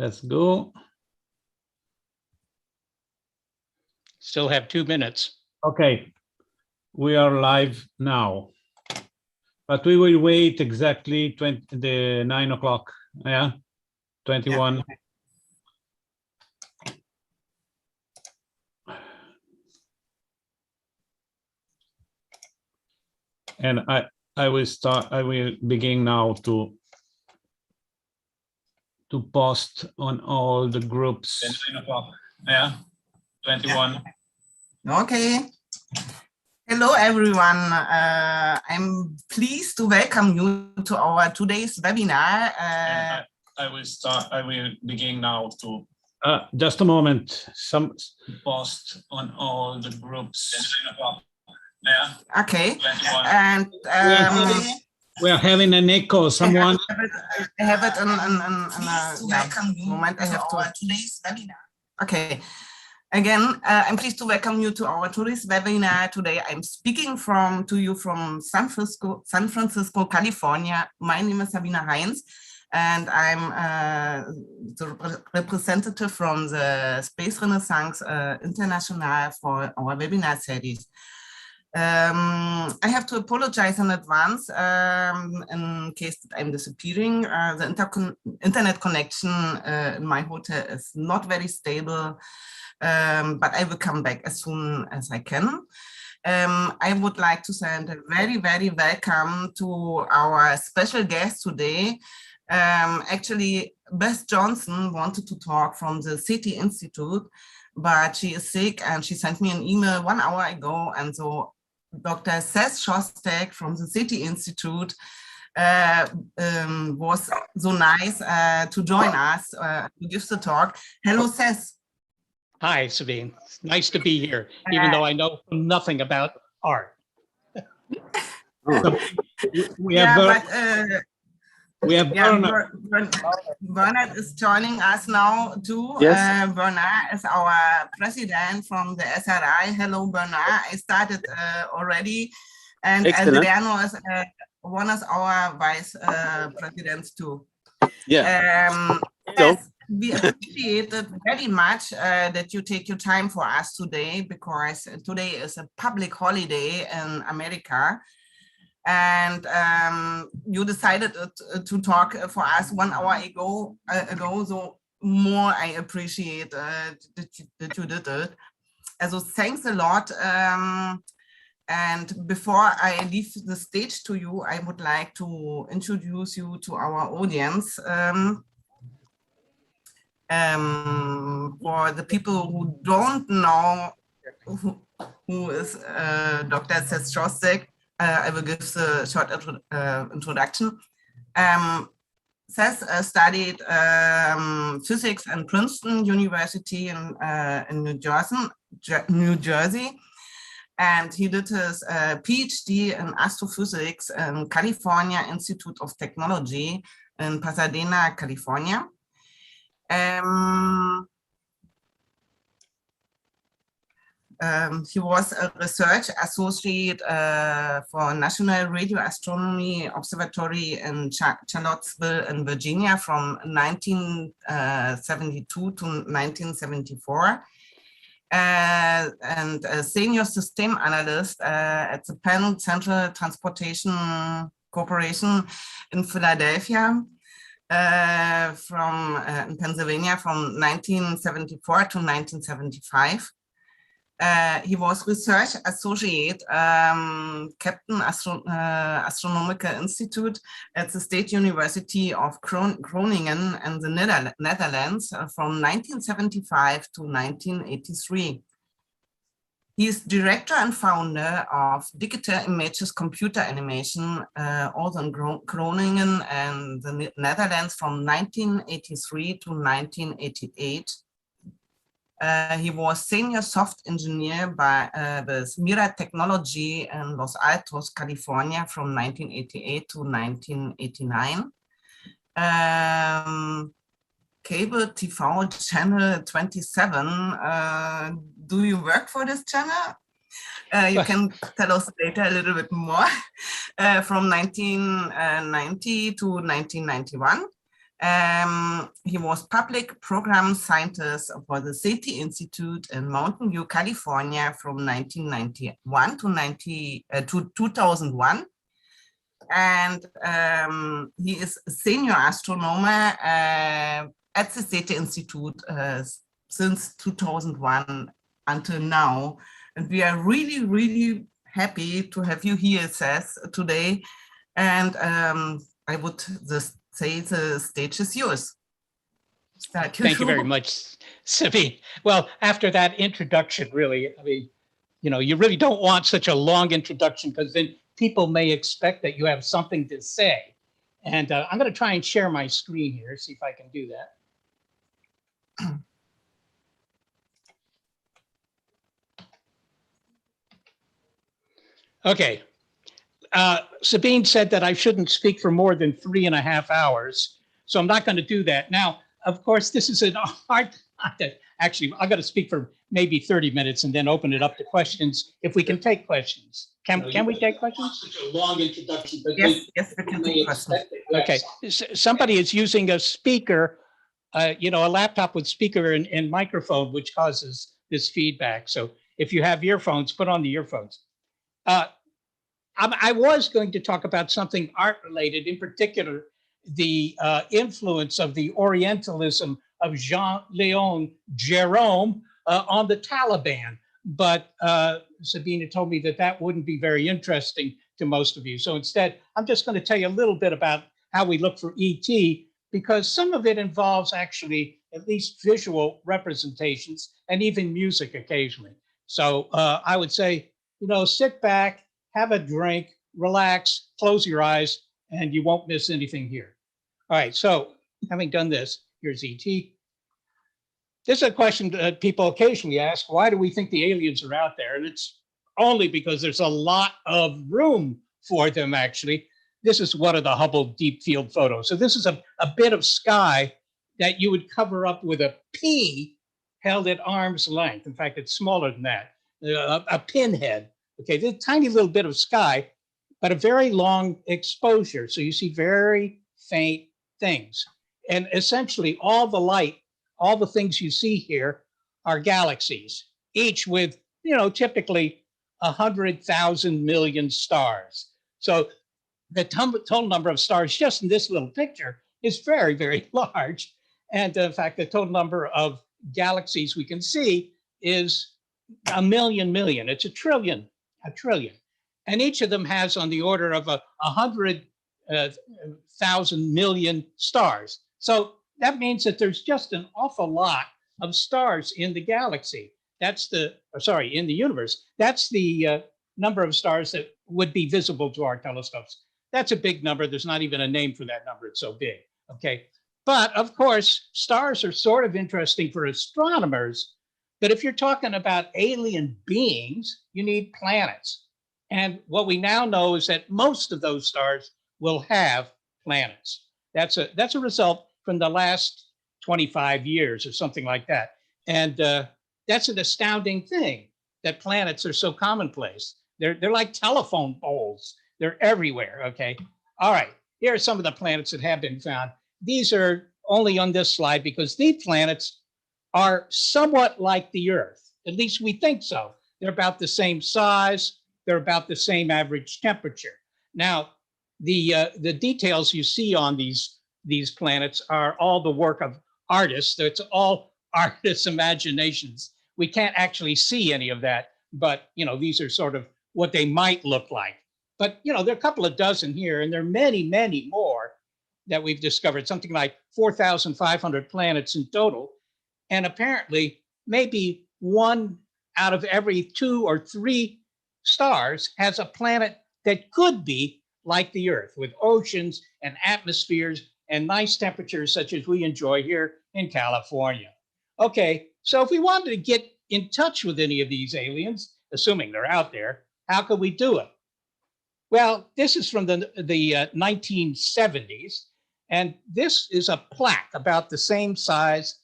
Let's go. Still have 2 minutes. Okay, we are live now, but we will wait exactly 9 o'clock. Yeah, 21. Yeah. And I will begin now to post on all the groups. 9 o'clock. Yeah, 21. Okay. Hello, everyone. I'm pleased to welcome you to our today's webinar. I will begin now to. Just a moment. Some post on all the groups. 9 o'clock. Yeah. Okay. 21. And we are having an echo. Someone. I have it in a moment. I have to. Today's webinar. Okay. Again, I'm pleased to welcome you to our today's webinar. Today, I'm speaking to you from San Francisco, California. My name is Sabine Heinz, and I'm the representative from the Space Renaissance International for our webinar series. I have to apologize in advance in case that I'm disappearing. The internet connection in my hotel is not very stable. But I will come back as soon as I can. I would like to send a very, very welcome to our special guest today. Actually, Beth Johnson wanted to talk from the SETI Institute, but she is sick and she sent me an email 1 hour ago. And so Dr. Seth Shostak from the SETI Institute was so nice to join us to give the talk. Hello, Seth. Hi, Sabine. It's nice to be here, even though I know nothing about art. We have Bernard is joining us now too. Yes. Bernard is our president from the SRI. Hello, Bernard. I started already, and Adriano is one of our vice presidents too. Yeah. Yes. We appreciate it very much that you take your time for us today, because today is a public holiday in America. And you decided to talk for us 1 hour ago, so more I appreciate that you did it. So thanks a lot. And before I leave the stage to you, I would like to introduce you to our audience. For the people who don't know who is Dr. Seth Shostak, I will give the short introduction. Seth studied physics at Princeton University in New Jersey, and he did his PhD in astrophysics in California Institute of Technology in Pasadena, California. He was a research associate for National Radio Astronomy Observatory in Charlottesville in Virginia from 1972 to 1974, and a senior system analyst at the Penn Central Transportation Corporation in Philadelphia. In Pennsylvania from 1974 to 1975. He was research associate, Captain Astronomical Institute at the State University of Groningen in the Netherlands from 1975 to 1983. He is director and founder of Digital Images Computer Animation, also in Groningen and the Netherlands from 1983 to 1988. He was senior soft engineer with Mira Technology in Los Altos, California from 1988 to 1989. Cable TV channel 27. Do you work for this channel? You can tell us later a little bit more. From 1990 to 1991. He was public program scientist for the SETI Institute in Mountain View, California from 1991 to 2001. And he is a senior astronomer at the SETI Institute since 2001 until now. And we are really, really happy to have you here, Seth, today. And I would just say the stage is yours. Thank you very much, Sabine. Well, after that introduction, really, I mean, you know, you really don't want such a long introduction because then people may expect that you have something to say. And I'm going to try and share my screen here, see if I can do that. Okay. Sabine said that I shouldn't speak for more than 3.5 hours. So I'm not going to do that. Now, of course, this is an hard, actually, I'm going to speak for maybe 30 minutes and then open it up to questions if we can take questions. Can we take questions? Such a long introduction. But yes, we can take questions. Okay, somebody is using a speaker, you know, a laptop with speaker and microphone, which causes this feedback. So if you have earphones, put on the earphones. I was going to talk about something art related, in particular, the influence of the Orientalism of Jean-Léon Gérôme on the Taliban. But Sabina told me that that wouldn't be very interesting to most of you. So instead, I'm just going to tell you a little bit about how we look for ET, because some of it involves actually at least visual representations and even music occasionally. So I would say, you know, sit back, have a drink, relax, close your eyes, and you won't miss anything here. All right, so having done this, here's ET. This is a question that people occasionally ask, why do we think the aliens are out there? And it's only because there's a lot of room for them, actually. This is one of the Hubble deep field photos. So this is a bit of sky that you would cover up with a pea held at arm's length. In fact, it's smaller than that, a pinhead. Okay, this tiny little bit of sky, but a very long exposure. So you see very faint things. And essentially all the light, all the things you see here are galaxies, each with, you know, typically 100,000 million stars. So the total number of stars just in this little picture is very, very large. And in fact, the total number of galaxies we can see is a million. It's a trillion. And each of them has on the order of 100,000 million stars. So that means that there's just an awful lot of stars in the galaxy. That's the, in the universe. That's the number of stars that would be visible to our telescopes. That's a big number. There's not even a name for that number. It's so big, okay? But of course, stars are sort of interesting for astronomers. But if you're talking about alien beings, you need planets. And what we now know is that most of those stars will have planets. That's a result from the last 25 years or something like that. And that's an astounding thing that planets are so commonplace. They're like telephone poles. They're everywhere, okay? All right, here are some of the planets that have been found. These are only on this slide because these planets are somewhat like the Earth. At least we think so. They're about the same size. They're about the same average temperature. Now, the details you see on these planets are all the work of artists. It's all artists' imaginations. We can't actually see any of that, but you know, these are sort of what they might look like. But you know, there are a couple of dozen here, and there are many, many more that we've discovered, something like 4,500 planets in total. And apparently, maybe 1 out of every 2 or 3 stars has a planet that could be like the Earth, with oceans and atmospheres and nice temperatures such as we enjoy here in California. Okay, so if we wanted to get in touch with any of these aliens, assuming they're out there, how could we do it? Well, this is from the 1970s, and this is a plaque about the same size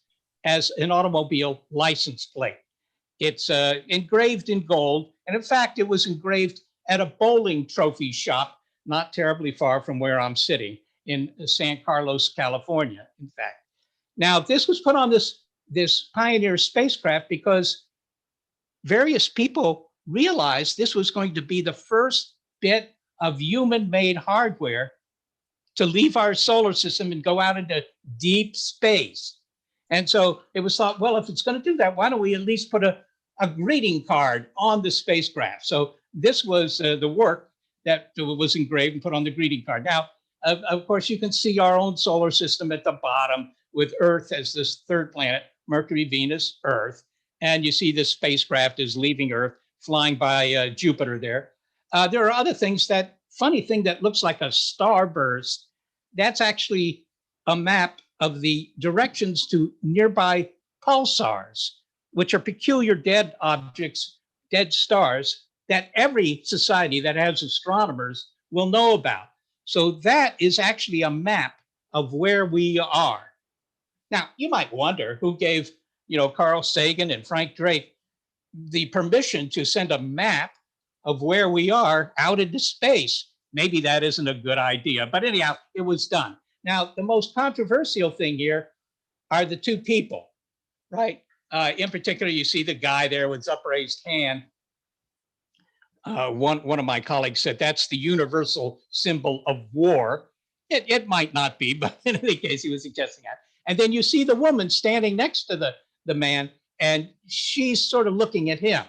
as an automobile license plate. It's engraved in gold, and in fact, it was engraved at a bowling trophy shop not terribly far from where I'm sitting in San Carlos, California, in fact. Now, this was put on this Pioneer spacecraft because various people realized this was going to be the first bit of human-made hardware to leave our solar system and go out into deep space. And so it was thought, well, if it's going to do that, why don't we at least put a greeting card on the spacecraft? So this was the work that was engraved and put on the greeting card. Now, of course, you can see our own solar system at the bottom with Earth as this third planet, Mercury, Venus, Earth. And you see this spacecraft is leaving Earth, flying by Jupiter there. There are other things. That funny thing that looks like a starburst, that's actually a map of the directions to nearby pulsars, which are peculiar dead objects, dead stars, that every society that has astronomers will know about. So that is actually a map of where we are. Now, you might wonder who gave, Carl Sagan and Frank Drake the permission to send a map of where we are out into space. Maybe that isn't a good idea, but anyhow, it was done. Now, the most controversial thing here are the two people, right? In particular, you see the guy there with his upraised hand. One of my colleagues said that's the universal symbol of war. It might not be, but in any case, he was suggesting that. And then you see the woman standing next to the man, and she's sort of looking at him,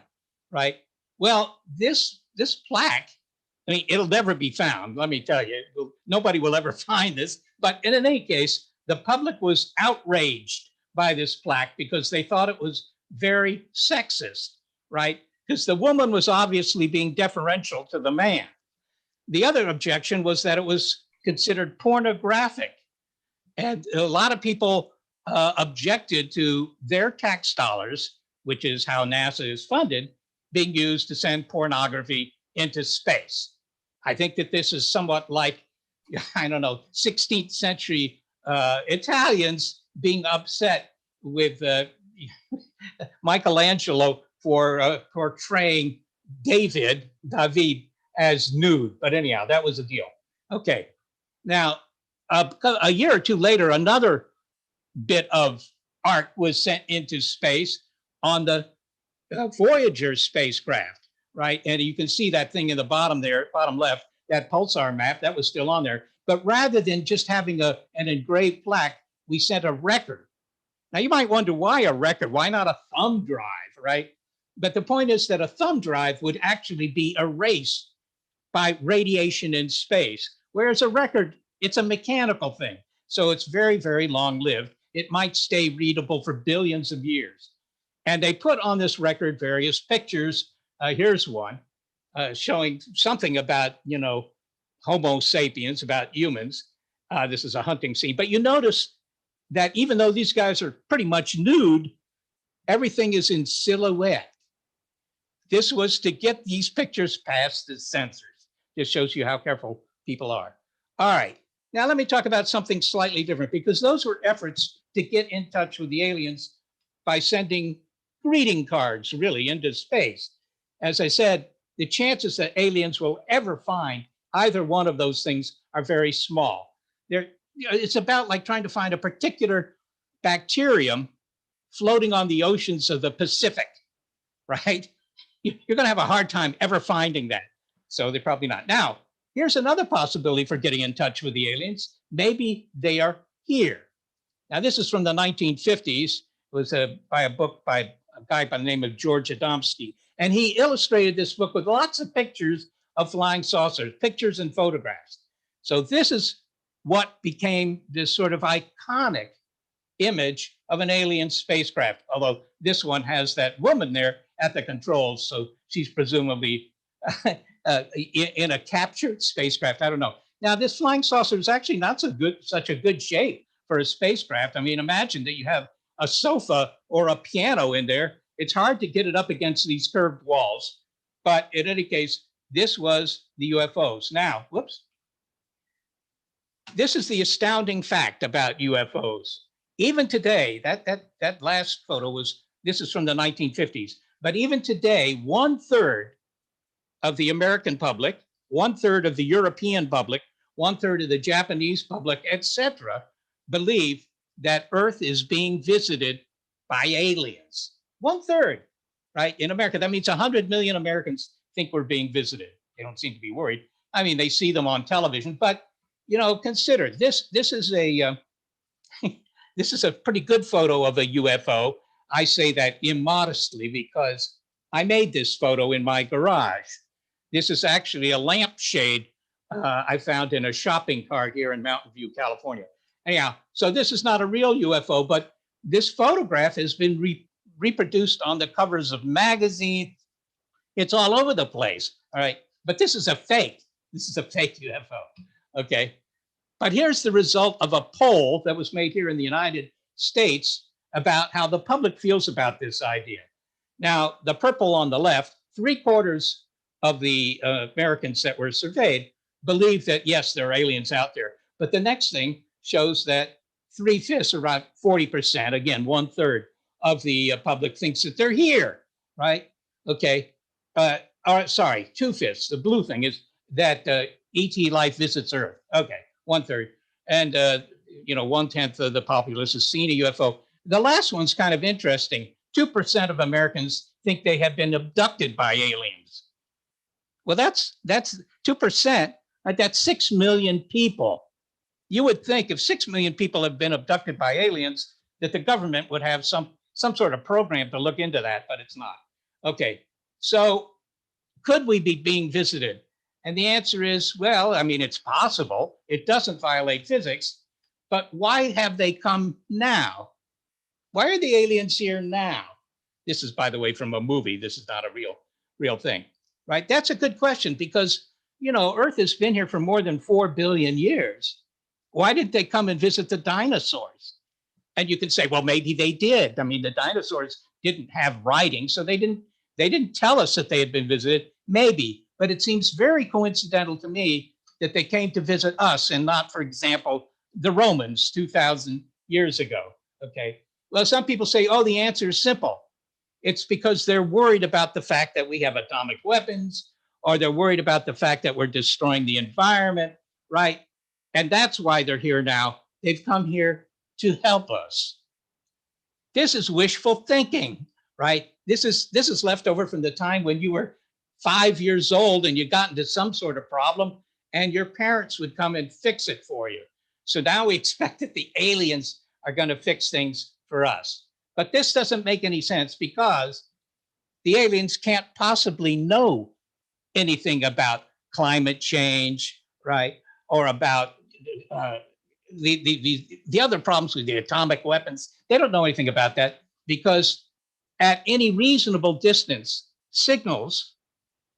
right? Well, this plaque, I mean, it'll never be found, let me tell you. Nobody will ever find this. But in any case, the public was outraged by this plaque because they thought it was very sexist, right? Because the woman was obviously being deferential to the man. The other objection was that it was considered pornographic. And a lot of people objected to their tax dollars, which is how NASA is funded, being used to send pornography into space. I think that this is somewhat like, 16th century Italians being upset with Michelangelo for portraying David as nude. But anyhow, that was the deal. Okay. Now, a year or two later, another bit of art was sent into space on the Voyager spacecraft, right? And you can see that thing in the bottom there, bottom left, that pulsar map, that was still on there. But rather than just having an engraved plaque, we sent a record. Now, you might wonder why a record? Why not a thumb drive, right? But the point is that a thumb drive would actually be erased by radiation in space, whereas a record, it's a mechanical thing. So it's very, very long-lived. It might stay readable for billions of years. And they put on this record various pictures. Here's one showing something about, Homo sapiens, about humans. This is a hunting scene. But you notice that even though these guys are pretty much nude, everything is in silhouette. This was to get these pictures past the censors. Just shows you how careful people are. All right. Now let me talk about something slightly different, because those were efforts to get in touch with the aliens by sending greeting cards really into space. As I said, the chances that aliens will ever find either one of those things are very small. It's about like trying to find a particular bacterium floating on the oceans of the Pacific, right? You're going to have a hard time ever finding that. So they're probably not. Now, here's another possibility for getting in touch with the aliens. Maybe they are here. Now, this is from the 1950s. It was by a book by a guy by the name of George Adamski. And he illustrated this book with lots of pictures of flying saucers, pictures and photographs. So this is what became this sort of iconic image of an alien spacecraft, although this one has that woman there at the controls, so she's presumably in a captured spacecraft. I don't know. Now, this flying saucer is actually not such a good shape for a spacecraft. I mean, imagine that you have a sofa or a piano in there. It's hard to get it up against these curved walls. But in any case, this was the UFOs. Now, whoops. This is the astounding fact about UFOs. Even today, that last photo this is from the 1950s. But even today, 1/3 of the American public, 1/3 of the European public, 1/3 of the Japanese public, etc., believe that Earth is being visited by aliens. 1/3, right? In America, that means 100 million Americans think we're being visited. They don't seem to be worried. I mean, they see them on television, but consider this. This is a this is a pretty good photo of a UFO. I say that immodestly because I made this photo in my garage. This is actually a lampshade I found in a shopping cart here in Mountain View, California. Anyhow, so this is not a real UFO, but this photograph has been reproduced on the covers of magazines. It's all over the place, all right? But this is a fake. This is a fake UFO, okay? But here's the result of a poll that was made here in the United States about how the public feels about this idea. Now, the purple on the left, 3/4 of the Americans that were surveyed believe that, yes, there are aliens out there. But the next thing shows that 3/5, around 40%, again, 1/3 of the public thinks that they're here, right? Okay. Sorry, 2/5. The blue thing is that ET life visits Earth. Okay, 1/3. And, 1/10 of the populace has seen a UFO. The last one's kind of interesting. 2% of Americans think they have been abducted by aliens. Well, that's 2%. That's 6 million people. You would think if 6 million people have been abducted by aliens, that the government would have some sort of program to look into that, but it's not. Okay, so could we be being visited? And the answer is, well, I mean, it's possible. It doesn't violate physics, but why have they come now? Why are the aliens here now? This is, by the way, from a movie. This is not a real thing, right? That's a good question because, Earth has been here for more than 4 billion years. Why didn't they come and visit the dinosaurs? And you can say, well, maybe they did. I mean, the dinosaurs didn't have writing, so they didn't tell us that they had been visited. Maybe, but it seems very coincidental to me that they came to visit us and not, for example, the Romans 2,000 years ago. Okay. Well, some people say, oh, the answer is simple. It's because they're worried about the fact that we have atomic weapons, or they're worried about the fact that we're destroying the environment, right? And that's why they're here now. They've come here to help us. This is wishful thinking, right? This is left over from the time when you were 5 years old and you got into some sort of problem and your parents would come and fix it for you. So now we expect that the aliens are going to fix things for us. But this doesn't make any sense because the aliens can't possibly know anything about climate change, right? Or about the other problems with the atomic weapons. They don't know anything about that because at any reasonable distance, signals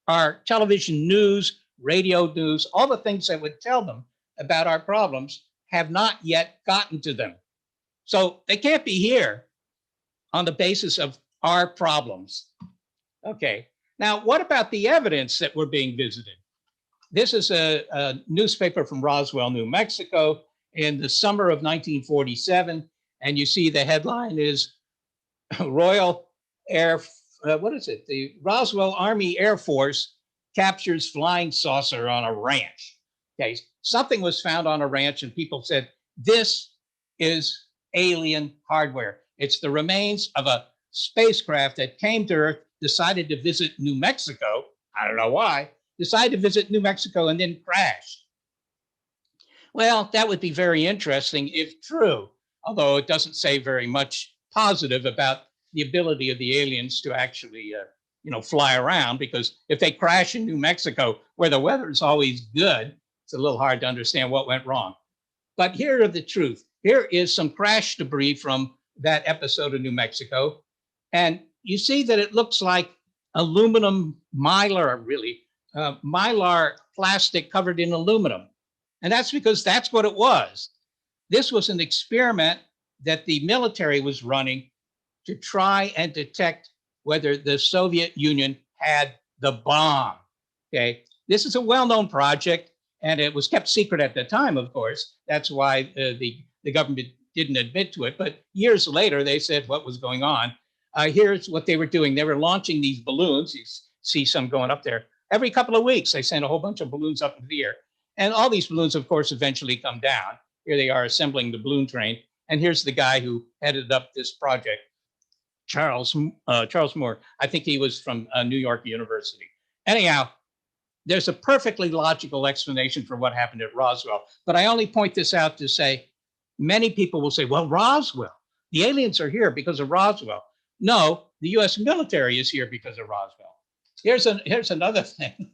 are television news, radio news, all the things that would tell them about our problems have not yet gotten to them. So they can't be here on the basis of our problems. Okay, now what about the evidence that we're being visited? This is a newspaper from Roswell, New Mexico in the summer of 1947. And you see the headline is Royal Air, the Roswell Army Air Force captures flying saucer on a ranch. Okay, something was found on a ranch and people said, this is alien hardware. It's the remains of a spacecraft that came to Earth, decided to visit New Mexico. I don't know why. Decided to visit New Mexico and then crashed. Well, that would be very interesting if true, although it doesn't say very much positive about the ability of the aliens to actually, fly around, because if they crash in New Mexico where the weather is always good, it's a little hard to understand what went wrong. But here are the truth. Here is some crash debris from that episode of New Mexico. And you see that it looks like aluminum mylar, really, mylar plastic covered in aluminum. And that's because that's what it was. This was an experiment that the military was running to try and detect whether the Soviet Union had the bomb. Okay, this is a well-known project and it was kept secret at the time, of course. That's why the government didn't admit to it. But years later, they said what was going on. Here's what they were doing. They were launching these balloons. You see some going up there. Every couple of weeks, they sent a whole bunch of balloons up into the air. And all these balloons, of course, eventually come down. Here they are assembling the balloon train. And here's the guy who headed up this project, Charles Moore. I think he was from New York University. Anyhow, there's a perfectly logical explanation for what happened at Roswell. But I only point this out to say, many people will say, well, Roswell, the aliens are here because of Roswell. No, the US military is here because of Roswell. Here's another thing.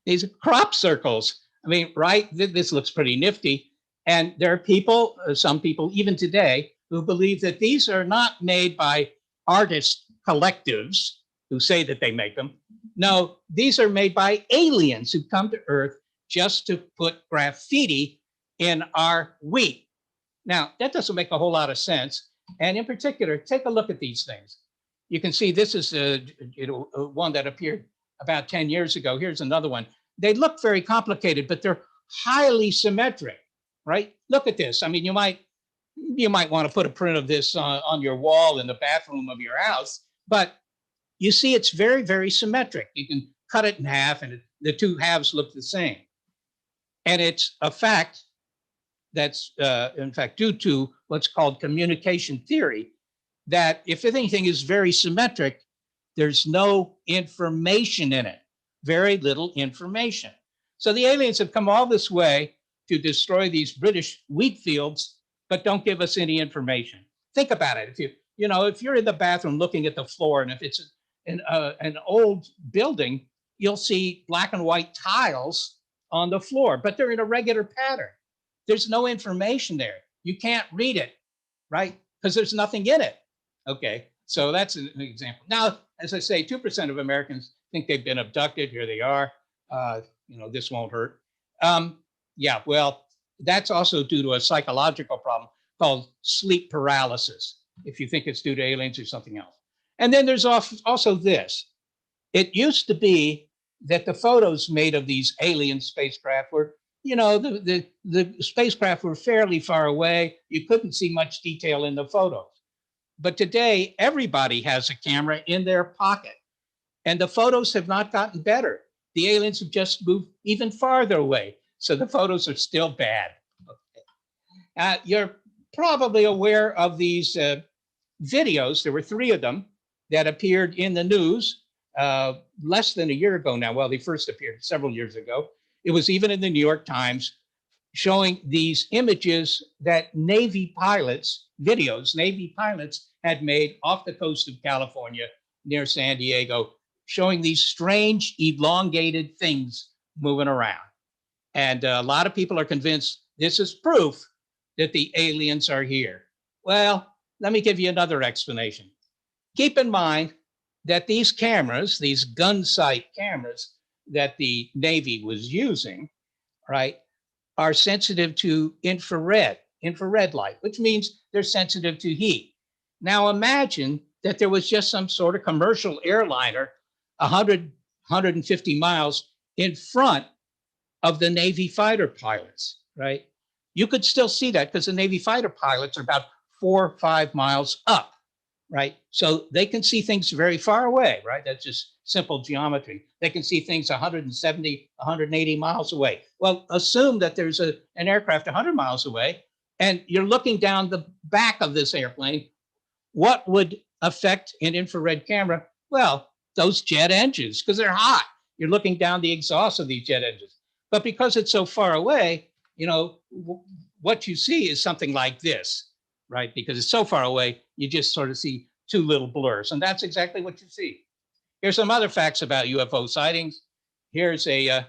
These crop circles. I mean, right, this looks pretty nifty. And there are people, some people even today, who believe that these are not made by artist collectives who say that they make them. No, these are made by aliens who come to Earth just to put graffiti in our wheat. Now, that doesn't make a whole lot of sense. And in particular, take a look at these things. You can see this is one that appeared about 10 years ago. Here's another one. They look very complicated, but they're highly symmetric, right? Look at this. I mean, you might want to put a print of this on your wall in the bathroom of your house, but you see it's very, very symmetric. You can cut it in half and the two halves look the same. And it's a fact that's, in fact, due to what's called communication theory, that if anything is very symmetric, there's no information in it, very little information. So the aliens have come all this way to destroy these British wheat fields, but don't give us any information. Think about it. If you're in the bathroom looking at the floor, and if it's an old building, you'll see black and white tiles on the floor, but they're in a regular pattern. There's no information there. You can't read it, right? Because there's nothing in it. Okay, so that's an example. Now, as I say, 2% of Americans think they've been abducted. Here they are. This won't hurt. Yeah, well, that's also due to a psychological problem called sleep paralysis, if you think it's due to aliens or something else. And then there's also this. It used to be that the photos made of these alien spacecraft were, the spacecraft were fairly far away. You couldn't see much detail in the photos. But today, everybody has a camera in their pocket, and the photos have not gotten better. The aliens have just moved even farther away, so the photos are still bad. Okay. You're probably aware of these videos. There were 3 of them that appeared in the news less than a year ago now. Well, they first appeared several years ago. It was even in the New York Times, showing these images that Navy pilots had made off the coast of California near San Diego, showing these strange elongated things moving around. And a lot of people are convinced this is proof that the aliens are here. Well, let me give you another explanation. Keep in mind that these cameras, these gun sight cameras that the Navy was using, right, are sensitive to infrared light, which means they're sensitive to heat. Now imagine that there was just some sort of commercial airliner 150 miles in front of the Navy fighter pilots, right? You could still see that because the Navy fighter pilots are about 4 or 5 miles up, right? So they can see things very far away, right? That's just simple geometry. They can see things 170, 180 miles away. Well, assume that there's an aircraft 100 miles away and you're looking down the back of this airplane. What would affect an infrared camera? Well, those jet engines, because they're hot. You're looking down the exhaust of these jet engines. But because it's so far away, what you see is something like this, right? Because it's so far away, you just sort of see 2 little blurs. And that's exactly what you see. Here's some other facts about UFO sightings. Here's a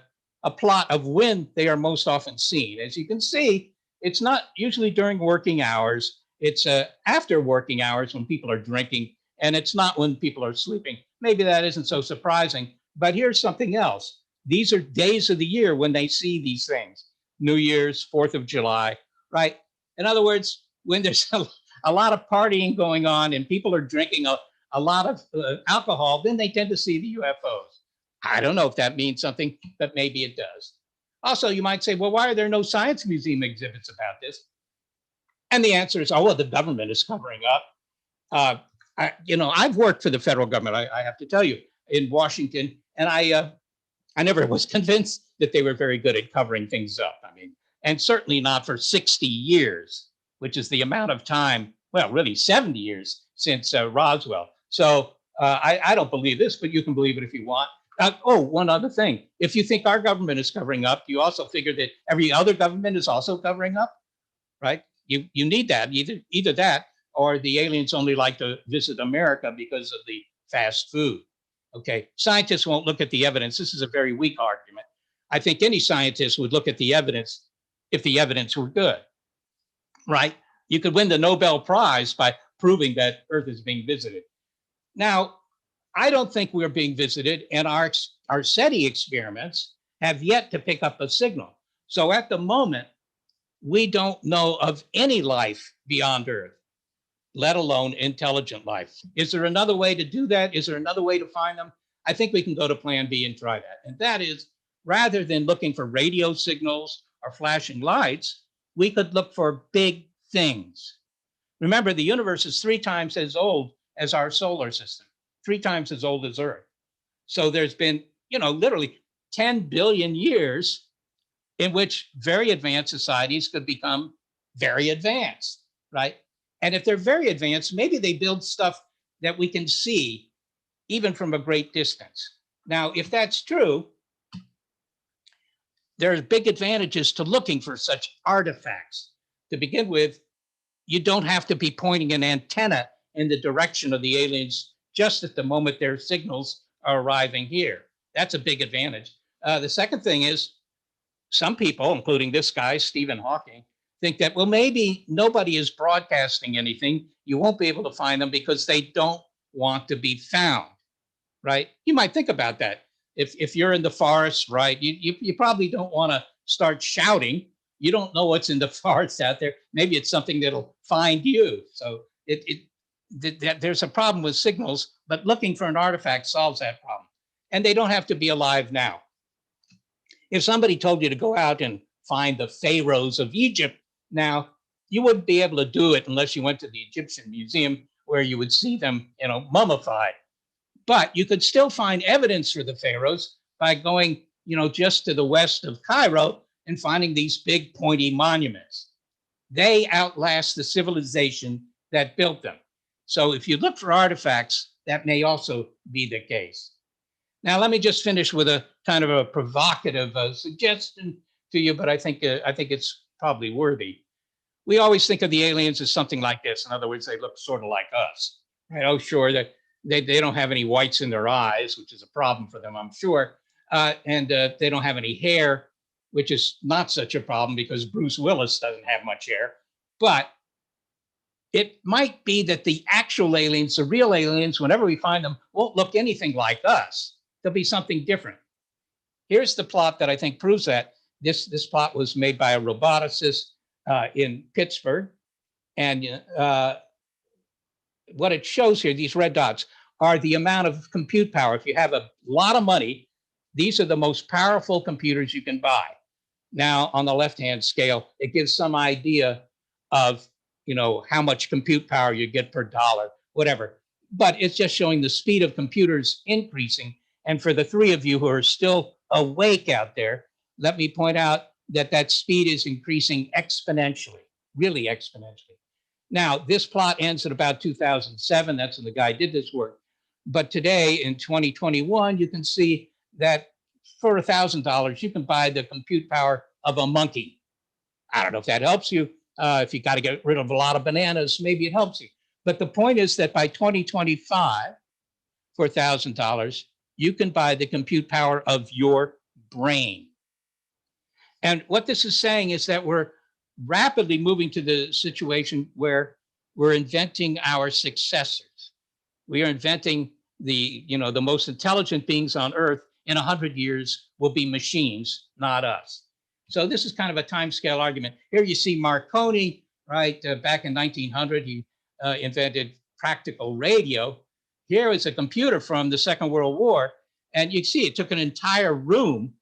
plot of when they are most often seen. As you can see, it's not usually during working hours. It's after working hours when people are drinking, and it's not when people are sleeping. Maybe that isn't so surprising, but here's something else. These are days of the year when they see these things. New Year's, 4th of July, right? In other words, when there's a lot of partying going on and people are drinking a lot of alcohol, then they tend to see the UFOs. I don't know if that means something, but maybe it does. Also, you might say, well, why are there no science museum exhibits about this? And the answer is, oh, well, the government is covering up. I've worked for the federal government, I have to tell you, in Washington, and I never was convinced that they were very good at covering things up. I mean, and certainly not for 60 years, which is the amount of time, well, really 70 years since Roswell. So I don't believe this, but you can believe it if you want. One other thing. If you think our government is covering up, you also figure that every other government is also covering up, right? You need that, either that or the aliens only like to visit America because of the fast food. Okay, scientists won't look at the evidence. This is a very weak argument. I think any scientist would look at the evidence if the evidence were good, right? You could win the Nobel Prize by proving that Earth is being visited. Now, I don't think we're being visited, and our SETI experiments have yet to pick up a signal. So at the moment, we don't know of any life beyond Earth, let alone intelligent life. Is there another way to do that? Is there another way to find them? I think we can go to plan B and try that. And that is, rather than looking for radio signals or flashing lights, we could look for big things. Remember, the universe is 3 times as old as our solar system, 3 times as old as Earth. So there's been, literally 10 billion years in which very advanced societies could become very advanced, right? And if they're very advanced, maybe they build stuff that we can see even from a great distance. Now, if that's true, there's big advantages to looking for such artifacts. To begin with, you don't have to be pointing an antenna in the direction of the aliens just at the moment their signals are arriving here. That's a big advantage. The second thing is, some people, including this guy, Stephen Hawking, think that, well, maybe nobody is broadcasting anything. You won't be able to find them because they don't want to be found, right? You might think about that. If you're in the forest, right, you probably don't want to start shouting. You don't know what's in the forest out there. Maybe it's something that'll find you. So there's a problem with signals, but looking for an artifact solves that problem. And they don't have to be alive now. If somebody told you to go out and find the pharaohs of Egypt now, you wouldn't be able to do it unless you went to the Egyptian Museum where you would see them, mummified. But you could still find evidence for the pharaohs by going, just to the west of Cairo and finding these big pointy monuments. They outlast the civilization that built them. So if you look for artifacts, that may also be the case. Now, let me just finish with a kind of a provocative suggestion to you, but I think it's probably worthy. We always think of the aliens as something like this. In other words, they look sort of like us. Right? Oh, sure, that they don't have any whites in their eyes, which is a problem for them, I'm sure. And they don't have any hair, which is not such a problem because Bruce Willis doesn't have much hair. But it might be that the actual aliens, the real aliens, whenever we find them, won't look anything like us. There'll be something different. Here's the plot that I think proves that. This plot was made by a roboticist in Pittsburgh. And what it shows here, these red dots, are the amount of compute power. If you have a lot of money, these are the most powerful computers you can buy. Now, on the left-hand scale, it gives some idea of, how much compute power you get per dollar, whatever. But it's just showing the speed of computers increasing. And for the 3 of you who are still awake out there, let me point out that that speed is increasing exponentially, really exponentially. Now, this plot ends at about 2007. That's when the guy did this work. But today, in 2021, you can see that for $1,000, you can buy the compute power of a monkey. I don't know if that helps you. If you got to get rid of a lot of bananas, maybe it helps you. But the point is that by 2025, for $1,000, you can buy the compute power of your brain. And what this is saying is that we're rapidly moving to the situation where we're inventing our successors. We are inventing the most intelligent beings on Earth in 100 years will be machines, not us. So this is kind of a timescale argument. Here you see Marconi, right? Back in 1900, he invented practical radio. Here is a computer from the Second World War. And you see it took an entire room,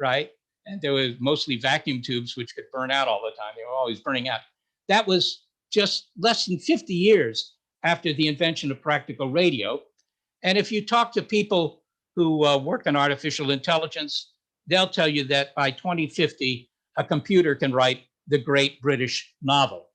right? And there was mostly vacuum tubes, which could burn out all the time. They were always burning out. That was just less than 50 years after the invention of practical radio. And if you talk to people who work in artificial intelligence, they'll tell you that by 2050, a computer can write the great British novel.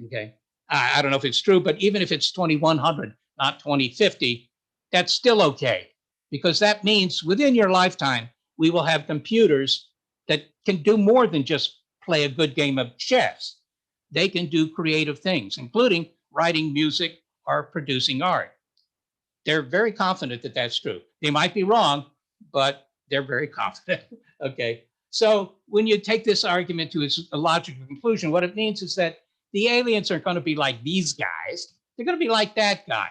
Okay. I don't know if it's true, but even if it's 2100, not 2050, that's still okay, because that means within your lifetime, we will have computers that can do more than just play a good game of chess. They can do creative things, including writing music or producing art. They're very confident that that's true. They might be wrong, but they're very confident. Okay. So when you take this argument to its logical conclusion, what it means is that the aliens aren't going to be like these guys. They're going to be like that guy.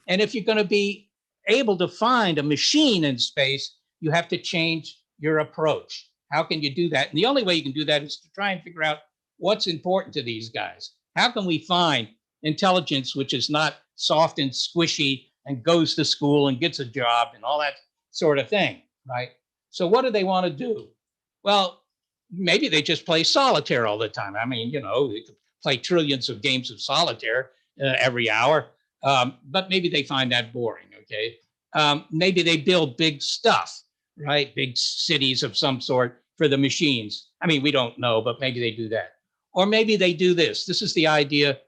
And if you're going to be able to find a machine in space, you have to change your approach. How can you do that? And the only way you can do that is to try and figure out what's important to these guys. How can we find intelligence which is not soft and squishy and goes to school and gets a job and all that sort of thing, right? So what do they want to do? Well, maybe they just play solitaire all the time. I mean, you know, they could play trillions of games of solitaire every hour, but maybe they find that boring, okay? Maybe they build big stuff, right? Big cities of some sort for the machines. I mean, we don't know, but maybe they do that. Or maybe they do this. This is the idea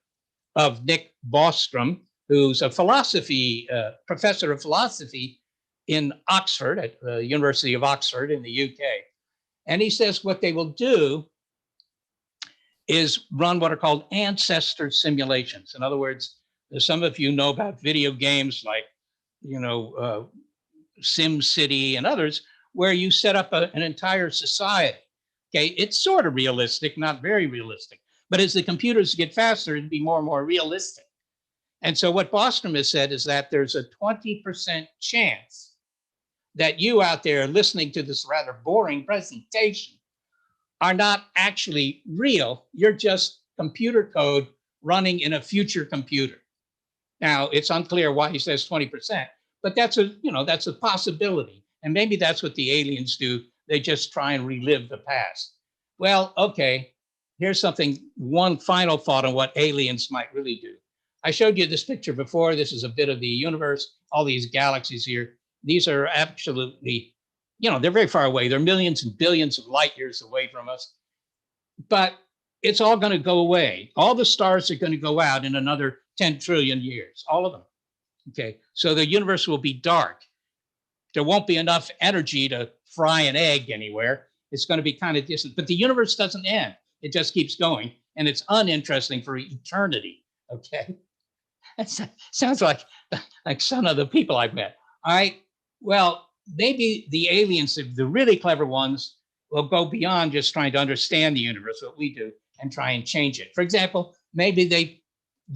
of Nick Bostrom, who's a philosophy professor of philosophy in Oxford, at the University of Oxford in the UK. And he says what they will do is run what are called ancestor simulations. In other words, some of you know about video games like, you know, Sim City and others, where you set up an entire society. Okay, it's sort of realistic, not very realistic. But as the computers get faster, it'd be more and more realistic. And so what Bostrom has said is that there's a 20% chance that you out there listening to this rather boring presentation are not actually real. You're just computer code running in a future computer. Now, it's unclear why he says 20%, but that's a possibility. And maybe that's what the aliens do. They just try and relive the past. Well, okay, here's one final thought on what aliens might really do. I showed you this picture before. This is a bit of the universe, all these galaxies here. These are absolutely, they're very far away. They're millions and billions of light years away from us. But it's all going to go away. All the stars are going to go out in another 10 trillion years, all of them. Okay, so the universe will be dark. There won't be enough energy to fry an egg anywhere. It's going to be kind of distant, but the universe doesn't end. It just keeps going, and it's uninteresting for eternity. Okay, that sounds like some of the people I've met. All right, well, maybe the aliens, the really clever ones, will go beyond just trying to understand the universe, what we do, and try and change it. For example, maybe they,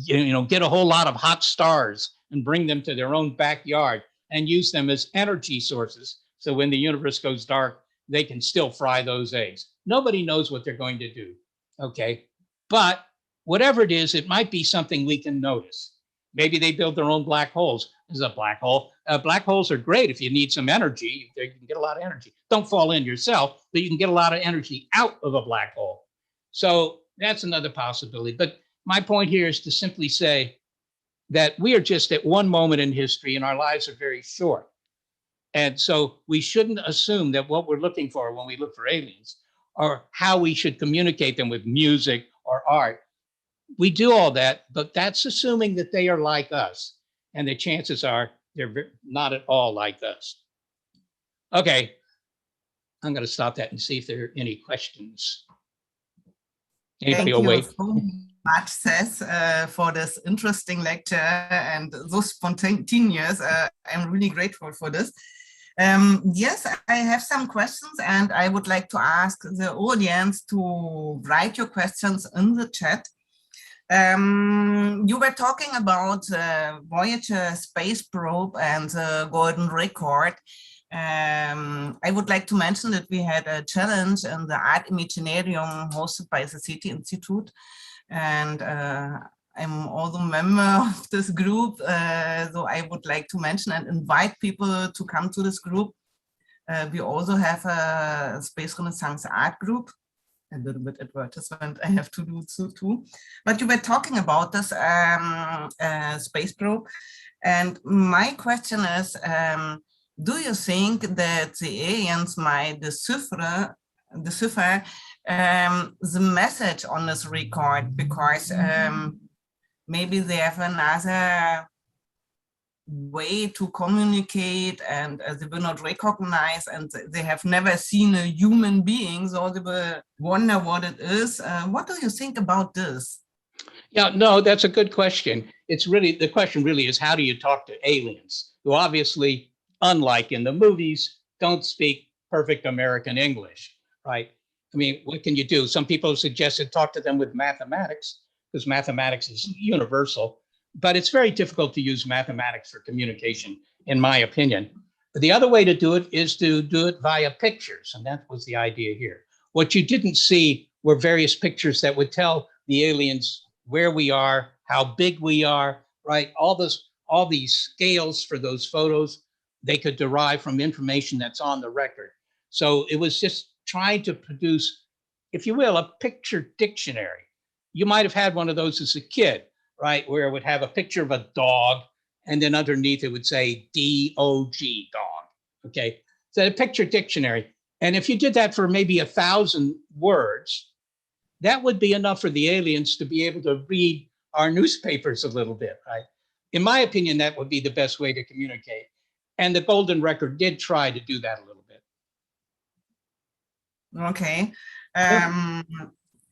get a whole lot of hot stars and bring them to their own backyard and use them as energy sources. So when the universe goes dark, they can still fry those eggs. Nobody knows what they're going to do, okay? But whatever it is, it might be something we can notice. Maybe they build their own black holes. This is a black hole. Black holes are great if you need some energy. You can get a lot of energy. Don't fall in yourself, but you can get a lot of energy out of a black hole. So that's another possibility. But my point here is to simply say that we are just at one moment in history and our lives are very short. And so we shouldn't assume that what we're looking for when we look for aliens or how we should communicate them with music or art. We do all that, but that's assuming that they are like us. And the chances are they're not at all like us. Okay, I'm going to stop that and see if there are any questions. Anybody awake? Thank you so much, Seth, for this interesting lecture and so spontaneous. I'm really grateful for this. Yes, I have some questions and I would like to ask the audience to write your questions in the chat. You were talking about Voyager space probe and the golden record. I would like to mention that we had a challenge in the Art Imaginarium hosted by the SETI Institute, and I'm also a member of this group, so I would like to mention and invite people to come to this group. We also have a Space Renaissance art group. A little bit advertisement I have to do so too. But you were talking about this space probe, and my question is, do you think that the aliens might decipher the message on this record, because maybe they have another way to communicate, and they will not recognize, and they have never seen a human being, so they will wonder what it is. What do you think about this? Yeah, no, that's a good question. It's really, the question really is, how do you talk to aliens who obviously, unlike in the movies, don't speak perfect American English, right? I mean, what can you do? Some people have suggested talk to them with mathematics, because mathematics is universal, but it's very difficult to use mathematics for communication, in my opinion. But the other way to do it is to do it via pictures, and that was the idea here. What you didn't see were various pictures that would tell the aliens where we are, how big we are, right? All these scales for those photos, they could derive from information that's on the record. So it was just trying to produce, if you will, a picture dictionary. You might have had one of those as a kid, right? Where it would have a picture of a dog, and then underneath it would say D-O-G, dog, okay? So a picture dictionary. And if you did that for maybe 1,000 words, that would be enough for the aliens to be able to read our newspapers a little bit, right? In my opinion, that would be the best way to communicate. And the Golden Record did try to do that a little bit. Okay.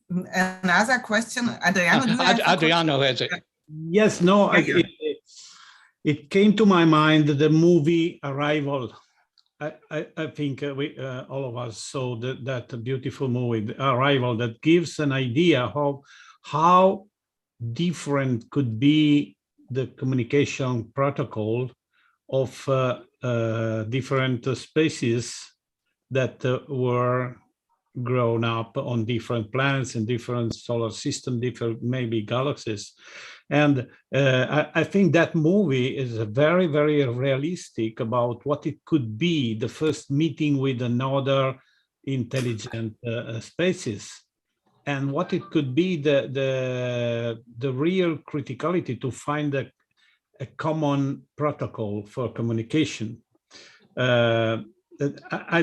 Another question, Adriano. Adriano has it. Yes, no, it came to my mind the movie Arrival. I think we all of us saw that beautiful movie, Arrival, that gives an idea of how different could be the communication protocol of different species that were grown up on different planets and different solar system, different maybe galaxies. And I think that movie is very, very realistic about what it could be, the first meeting with another intelligent species, and what it could be the real criticality to find a common protocol for communication. I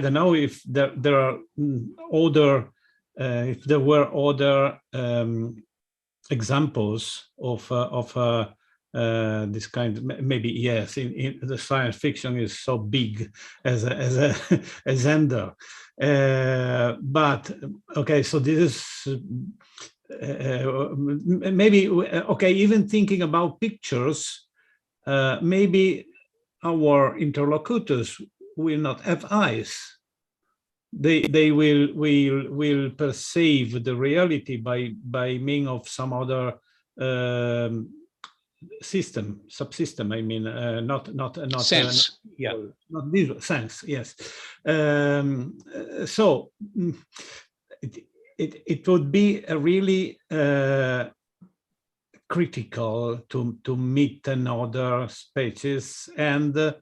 don't know if there are other, if there were other examples of this kind. Maybe yes. In the science fiction is so big as a Ender, but okay. So this is maybe okay. Even thinking about pictures, maybe our interlocutors will not have eyes. They will perceive the reality by means of some other subsystem. I mean, not sense. Yeah, not visual sense. Yes. So it would be a really critical to meet another species and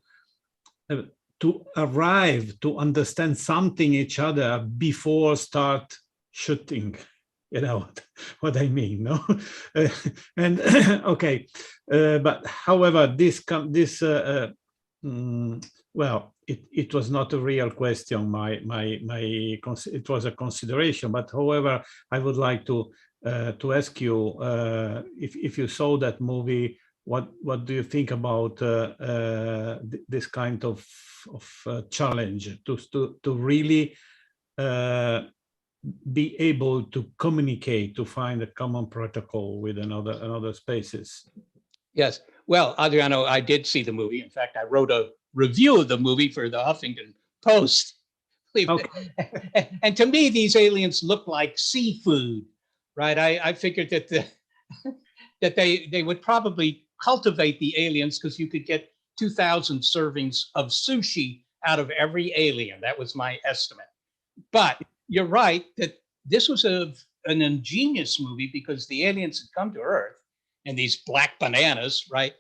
to arrive to understand something each other before start shooting. You know what I mean, no? And okay, but however, well, it was not a real question. It was a consideration. But however, I would like to ask you if you saw that movie. What do you think about this kind of challenge to really be able to communicate, to find a common protocol with another species? Yes. Well, Adriano, I did see the movie. In fact, I wrote a review of the movie for the Huffington Post. Okay. And to me, these aliens look like seafood, right? I figured that that they would probably cultivate the aliens because you could get 2,000 servings of sushi out of every alien. That was my estimate. But you're right that this was an ingenious movie because the aliens had come to Earth and these black bananas, right?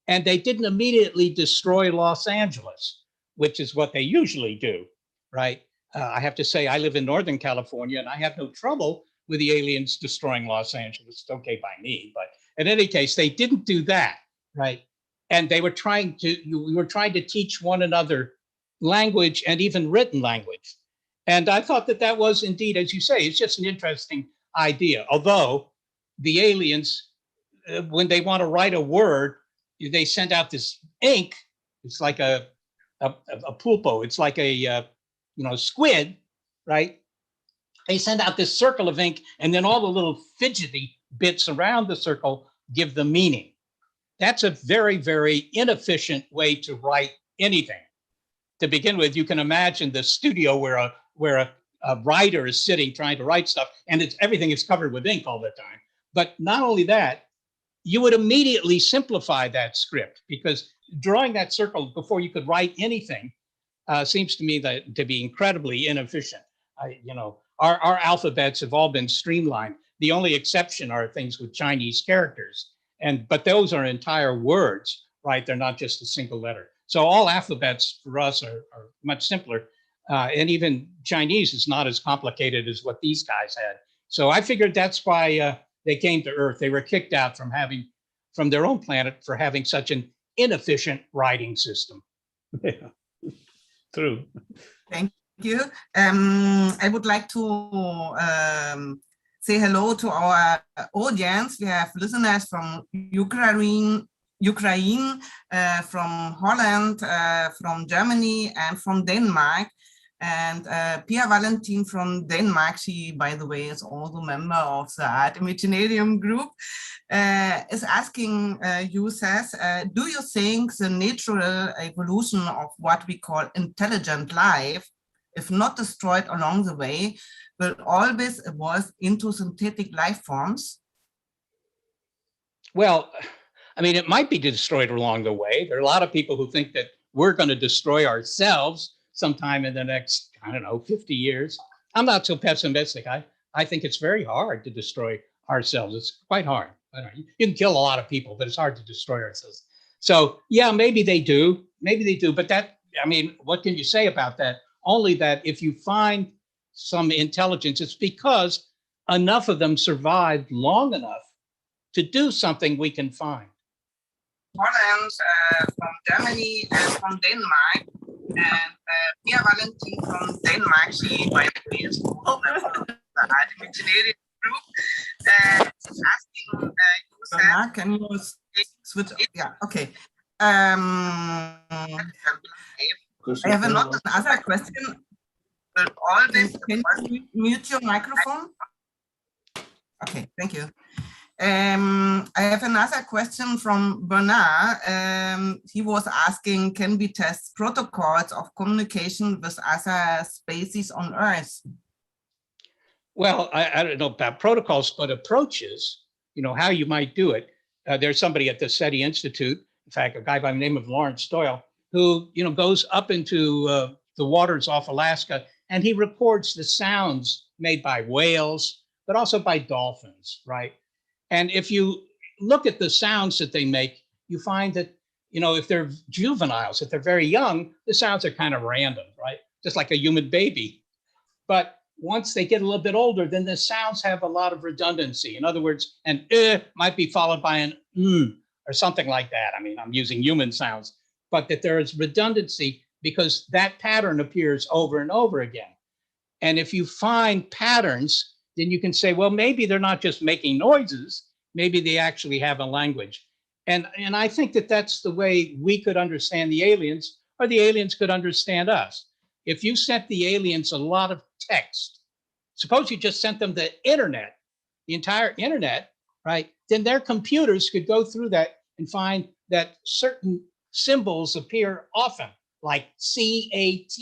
And they didn't immediately destroy Los Angeles, which is what they usually do, right? I have to say, I live in Northern California and I have no trouble with the aliens destroying Los Angeles. It's okay by me, but in any case, they didn't do that, right? And they were we were trying to teach one another language and even written language. And I thought that that was indeed, as you say, it's just an interesting idea. Although the aliens, when they want to write a word, they send out this ink. It's like a pulpo. It's like a squid, right? They send out this circle of ink, and then all the little fidgety bits around the circle give the meaning. That's a very, very inefficient way to write anything. To begin with, you can imagine the studio where a writer is sitting trying to write stuff, and everything is covered with ink all the time. But not only that, you would immediately simplify that script, because drawing that circle before you could write anything seems to me that to be incredibly inefficient. Our alphabets have all been streamlined. The only exception are things with Chinese characters, but those are entire words, right? They're not just a single letter. So all alphabets for us are much simpler. And even Chinese is not as complicated as what these guys had. So I figured that's why they came to Earth. They were kicked out from their own planet for having such an inefficient writing system. Yeah, true. Thank you. I would like to say hello to our audience. We have listeners from Ukraine, from Holland, from Germany, and from Denmark. And Pia Valentin from Denmark, she, by the way, is also a member of the Art Imaginarium group, is asking you, Seth, do you think the natural evolution of what we call intelligent life, if not destroyed along the way, will always evolve into synthetic life forms? Well, I mean, it might be destroyed along the way. There are a lot of people who think that we're going to destroy ourselves sometime in the next, 50 years. I'm not so pessimistic. I think it's very hard to destroy ourselves. It's quite hard. You can kill a lot of people, but it's hard to destroy ourselves. So yeah, maybe they do. But what can you say about that? Only that if you find some intelligence, it's because enough of them survived long enough to do something we can find. Holland, from Germany, and from Denmark, and Pia Valentin from Denmark, she, by the way, is also a member of the Art Imaginarium group, is asking you, Seth, can you switch? Yeah, okay. I have another question. Can you mute your microphone? Okay, thank you. I have another question from Bernard. He was asking, can we test protocols of communication with other species on Earth? Well, I don't know about protocols, but approaches, how you might do it. There's somebody at the SETI Institute, in fact, a guy by the name of Lawrence Doyle, who, goes up into the waters off Alaska, and he records the sounds made by whales, but also by dolphins, right? And if you look at the sounds that they make, you find that, if they're juveniles, if they're very young, the sounds are kind of random, right? Just like a human baby. But once they get a little bit older, then the sounds have a lot of redundancy. In other words, an might be followed by an or something like that. I'm using human sounds, but that there is redundancy because that pattern appears over and over again. And if you find patterns, then you can say, well, maybe they're not just making noises, maybe they actually have a language. And I think that that's the way we could understand the aliens, or the aliens could understand us. If you sent the aliens a lot of text, suppose you just sent them the internet, the entire internet, right? Then their computers could go through that and find that certain symbols appear often, like CAT,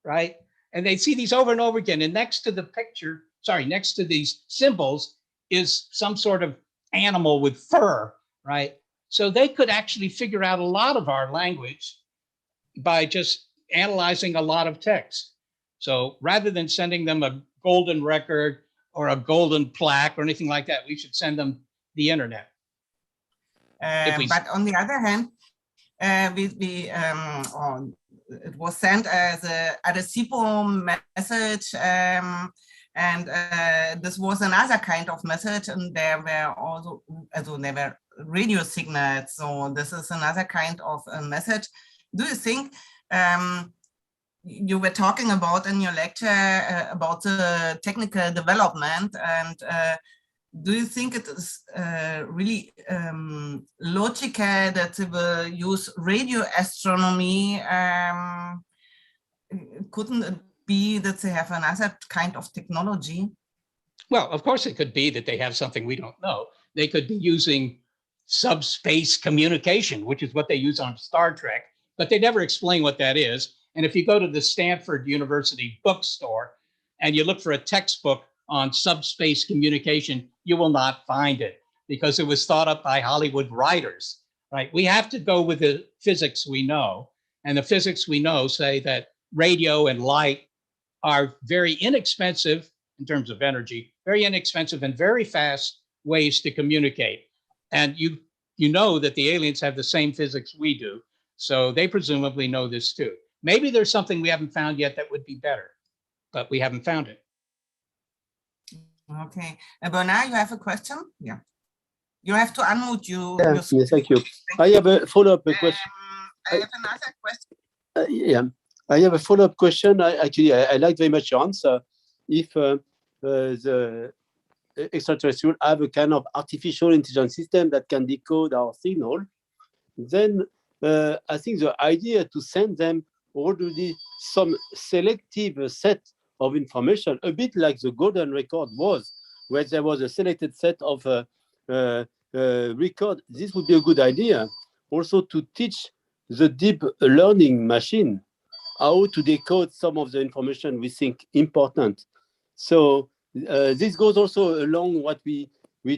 right? And they see these over and over again. And next to the picture, next to these symbols is some sort of animal with fur, right? So they could actually figure out a lot of our language by just analyzing a lot of text. So rather than sending them a golden record or a golden plaque or anything like that, we should send them the internet. But on the other hand, it was sent as a Arecibo message, and this was another kind of message, and there were also there were radio signals. So this is another kind of a message. Do you think you were talking about in your lecture about the technical development, and do you think it is really logical that they will use radio astronomy? Couldn't it be that they have another kind of technology? Well, of course it could be that they have something we don't know. They could be using subspace communication, which is what they use on Star Trek, but they never explain what that is. And if you go to the Stanford University bookstore and you look for a textbook on subspace communication, you will not find it because it was thought up by Hollywood writers, right? We have to go with the physics we know. And the physics we know say that radio and light are very inexpensive in terms of energy, very inexpensive and very fast ways to communicate. And you know that the aliens have the same physics we do. So they presumably know this too. Maybe there's something we haven't found yet that would be better, but we haven't found it. Okay. Bernard, you have a question? Yeah. You have to unmute you. Yes, thank you. I have a follow-up question. I have another question. Yeah, I have a follow-up question. I like very much your answer. If the extraterrestrial have a kind of artificial intelligence system that can decode our signal, then I think the idea to send them already some selective set of information, a bit like the golden record was, where there was a selected set of record. This would be a good idea also to teach the deep learning machine how to decode some of the information we think important. So this goes also along what we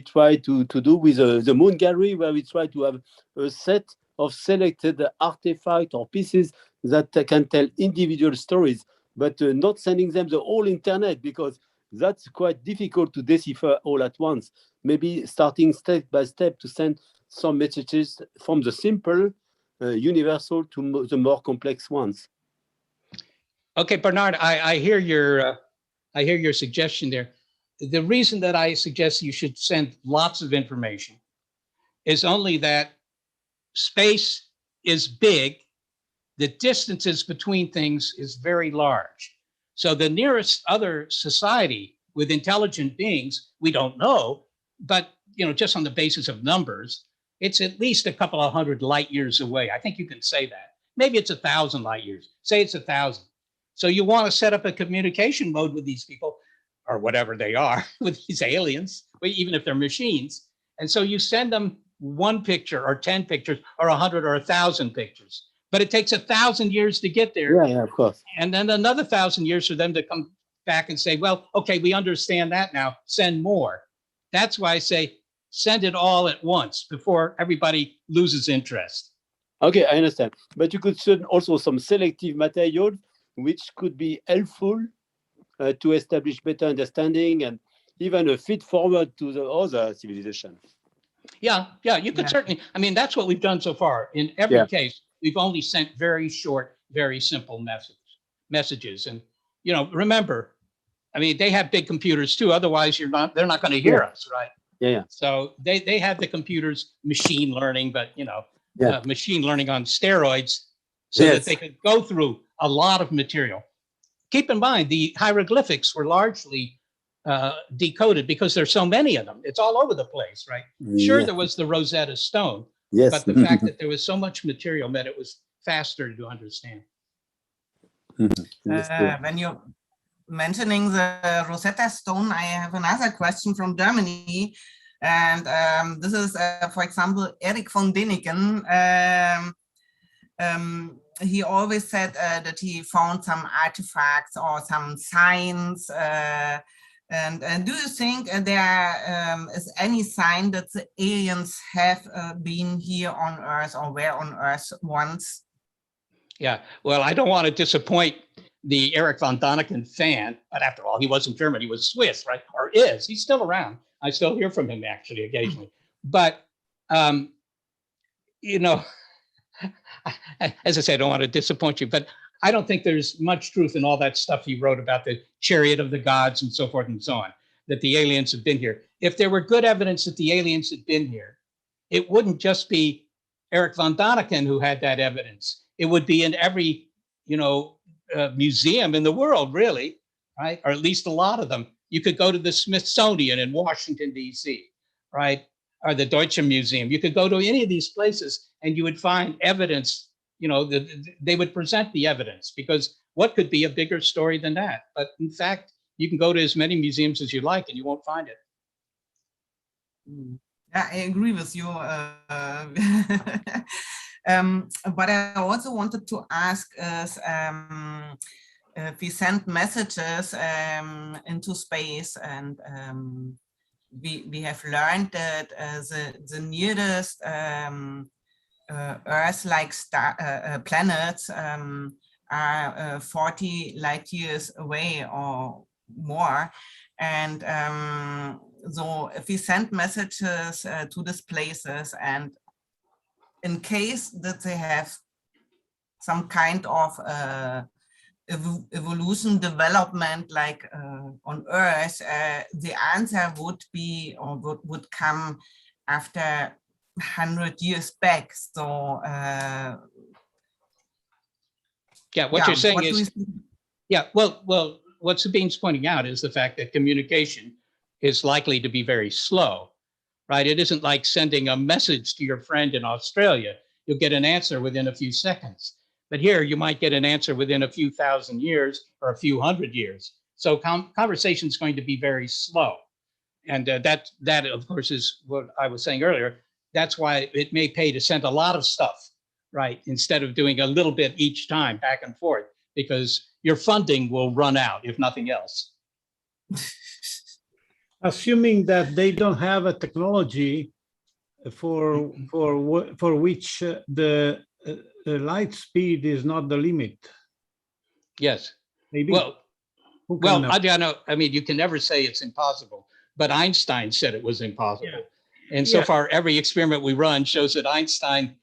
try to do with the Moon Gallery, where we try to have a set of selected artifacts or pieces that can tell individual stories, but not sending them the whole internet, because that's quite difficult to decipher all at once. Maybe starting step by step to send some messages from the simple, universal to the more complex ones. Okay, Bernard, I hear your suggestion there. The reason that I suggest you should send lots of information is only that space is big, the distances between things is very large. So the nearest other society with intelligent beings, we don't know, but just on the basis of numbers, it's at least a couple of hundred light years away. I think you can say that. Maybe it's 1,000 light years. Say it's 1,000. So you want to set up a communication mode with these people, or whatever they are, with these aliens, even if they're machines. And so you send them one picture or 10 pictures or 100 or 1,000 pictures. But it takes 1,000 years to get there. Yeah, of course. And then another 1,000 years for them to come back and say, well, okay, we understand that now, send more. That's why I say send it all at once before everybody loses interest. Okay, I understand. But you could send also some selective material which could be helpful to establish better understanding and even a feed forward to the other civilization. Yeah, you could certainly. I mean, that's what we've done so far. In every case, we've only sent very short, very simple messages. And, remember, I mean, they have big computers too. Otherwise, they're not going to hear us, right? Yeah. So they have the computers, machine learning, but, machine learning on steroids so that they could go through a lot of material. Keep in mind, the hieroglyphics were largely decoded because there's so many of them. It's all over the place, right? Sure, there was the Rosetta Stone, but the fact that there was so much material meant it was faster to understand. When you're mentioning the Rosetta Stone, I have another question from Germany. And this is, for example, Erich von Däniken. He always said that he found some artifacts or some signs. And do you think there is any sign that the aliens have been here on Earth or were on Earth once? Yeah, well, I don't want to disappoint the Erich von Däniken fan, but after all, he wasn't German, he was Swiss, right? Or is, he's still around. I still hear from him actually occasionally. But, as I said, I don't want to disappoint you, but I don't think there's much truth in all that stuff he wrote about the chariot of the gods and so forth and so on, that the aliens have been here. If there were good evidence that the aliens had been here, it wouldn't just be Erich von Däniken who had that evidence. It would be in every, museum in the world, really, right? Or at least a lot of them. You could go to the Smithsonian in Washington, D.C., right? Or the Deutsche Museum. You could go to any of these places and you would find evidence, you know, they would present the evidence, because what could be a bigger story than that? But in fact, you can go to as many museums as you like and you won't find it. Yeah, I agree with you. But I also wanted to ask is, we send messages into space, and we have learned that the nearest Earth-like planets are 40 light years away or more. And so if we send messages to these places, and in case that they have some kind of evolution development like on Earth, the answer would be, or would come after 100 years back. So yeah, what you're saying is, yeah, well, what Sabine's pointing out is the fact that communication is likely to be very slow, right? It isn't like sending a message to your friend in Australia. You'll get an answer within a few seconds. But here you might get an answer within a few thousand years or a few hundred years. So conversation is going to be very slow. And that, of course, is what I was saying earlier. That's why it may pay to send a lot of stuff, right? Instead of doing a little bit each time back and forth, because your funding will run out, if nothing else. Assuming that they don't have a technology for which the light speed is not the limit. Yes. Maybe. Well, I don't know. I mean, you can never say it's impossible, but Einstein said it was impossible. Yeah. And so far, every experiment we run shows that Einstein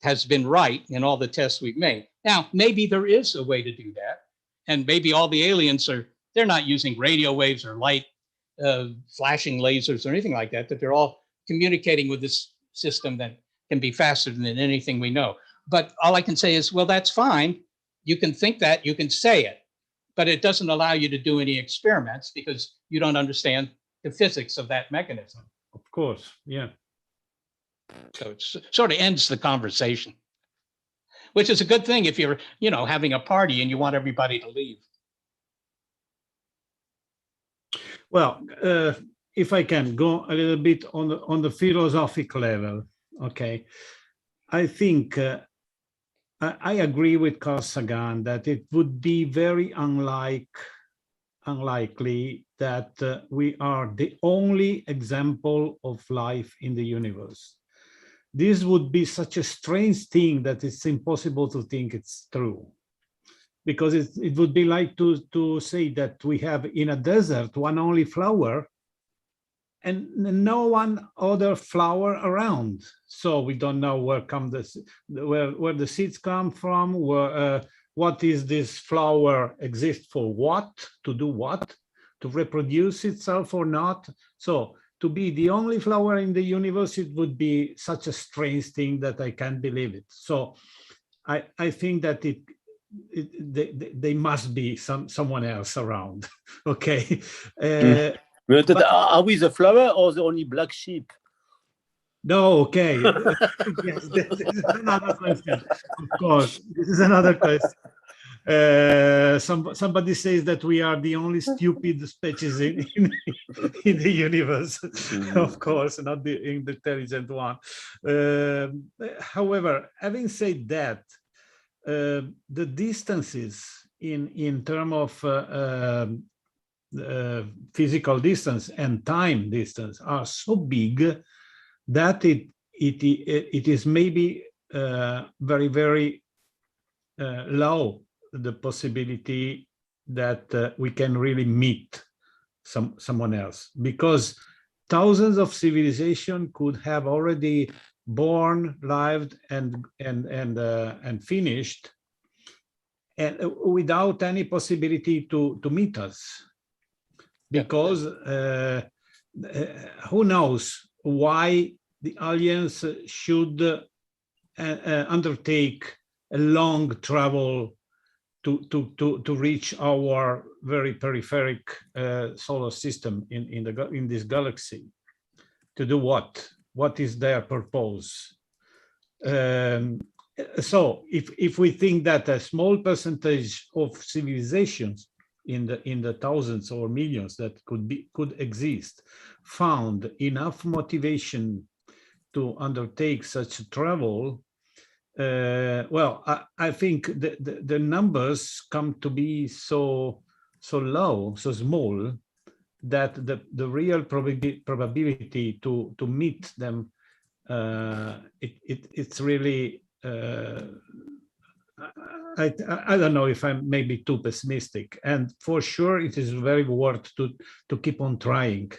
has been right in all the tests we've made. Now, maybe there is a way to do that. And maybe all the aliens they're not using radio waves or light flashing lasers or anything like that, that they're all communicating with this system that can be faster than anything we know. But all I can say is, well, that's fine. You can think that, you can say it, but it doesn't allow you to do any experiments because you don't understand the physics of that mechanism. Of course, yeah. So it sort of ends the conversation, which is a good thing if you're, having a party and you want everybody to leave. Well, if I can go a little bit on the philosophic level, okay. I think I agree with Carl Sagan that it would be very unlikely that we are the only example of life in the universe. This would be such a strange thing that it's impossible to think it's true. Because it would be like to say that we have in a desert one only flower and no one other flower around. So we don't know where the seeds come from, what is this flower exist for, what, to do what, to reproduce itself or not. So to be the only flower in the universe, it would be such a strange thing that I can't believe it. So I think that they must be someone else around. Okay. Are we the flower or the only black sheep? No, okay. Yes, this is another question. Of course, this is another question. Somebody says that we are the only stupid species in the universe. Mm-hmm. Of course, not the intelligent one. However, having said that, the distances in terms of physical distance and time distance are so big that it is maybe very, very low the possibility that we can really meet someone else, because thousands of civilizations could have already born, lived, and finished, and without any possibility to meet us, because who knows why the aliens should undertake a long travel to reach our very peripheric solar system in this galaxy. To do what? What is their purpose? So if we think that a small percentage of civilizations in the thousands or millions that could exist found enough motivation to undertake such travel, well, I think the numbers come to be so low, so small, that the real probability to meet them, it's really, I don't know if I'm maybe too pessimistic. And for sure, it is very worth to keep on trying,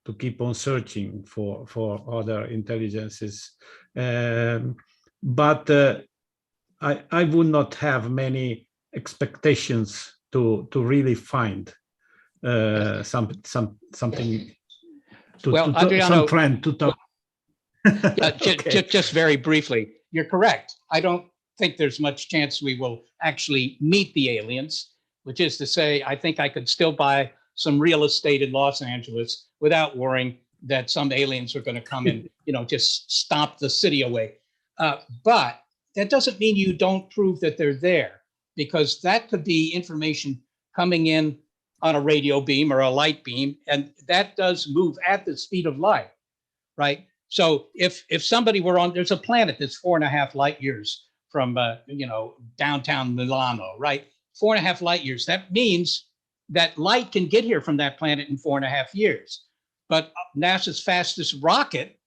to keep on searching for other intelligences. But I would not have many expectations to really find something to, well, Adriano, some friend to talk. Yeah, Okay. just very briefly, you're correct. I don't think there's much chance we will actually meet the aliens, which is to say, I think I could still buy some real estate in Los Angeles without worrying that some aliens are going to come and, just stomp the city away. But that doesn't mean you don't prove that they're there, because that could be information coming in on a radio beam or a light beam, and that does move at the speed of light, right? So if somebody were on, there's a planet that's 4.5 light years from, downtown Milano, right? 4.5 light years. That means that light can get here from that planet in 4.5 years. But NASA's fastest rocket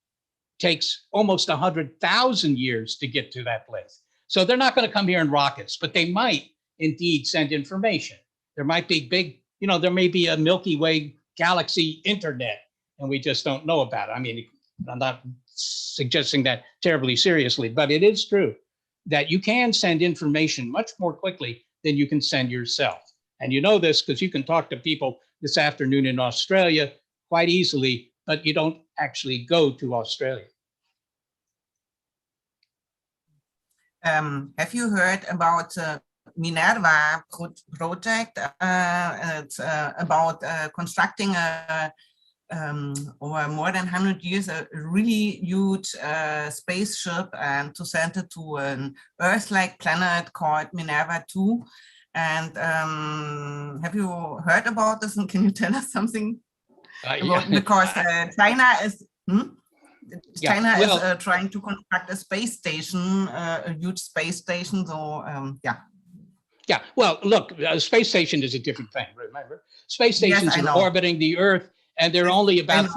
takes almost 100,000 years to get to that place. So they're not going to come here in rockets, but they might indeed send information. There might be there may be a Milky Way galaxy internet, and we just don't know about it. I mean, I'm not suggesting that terribly seriously, but it is true that you can send information much more quickly than you can send yourself. And you know this because you can talk to people this afternoon in Australia quite easily, but you don't actually go to Australia. Have you heard about Minerva project? It's about constructing over more than 100 years a really huge spaceship, and to send it to an Earth-like planet called Minerva 2. And have you heard about this? And can you tell us something about, because China is China is trying to construct a space station, a huge space station. So Yeah, well, look, a space station is a different thing, remember? Space stations are orbiting the Earth, and they're only about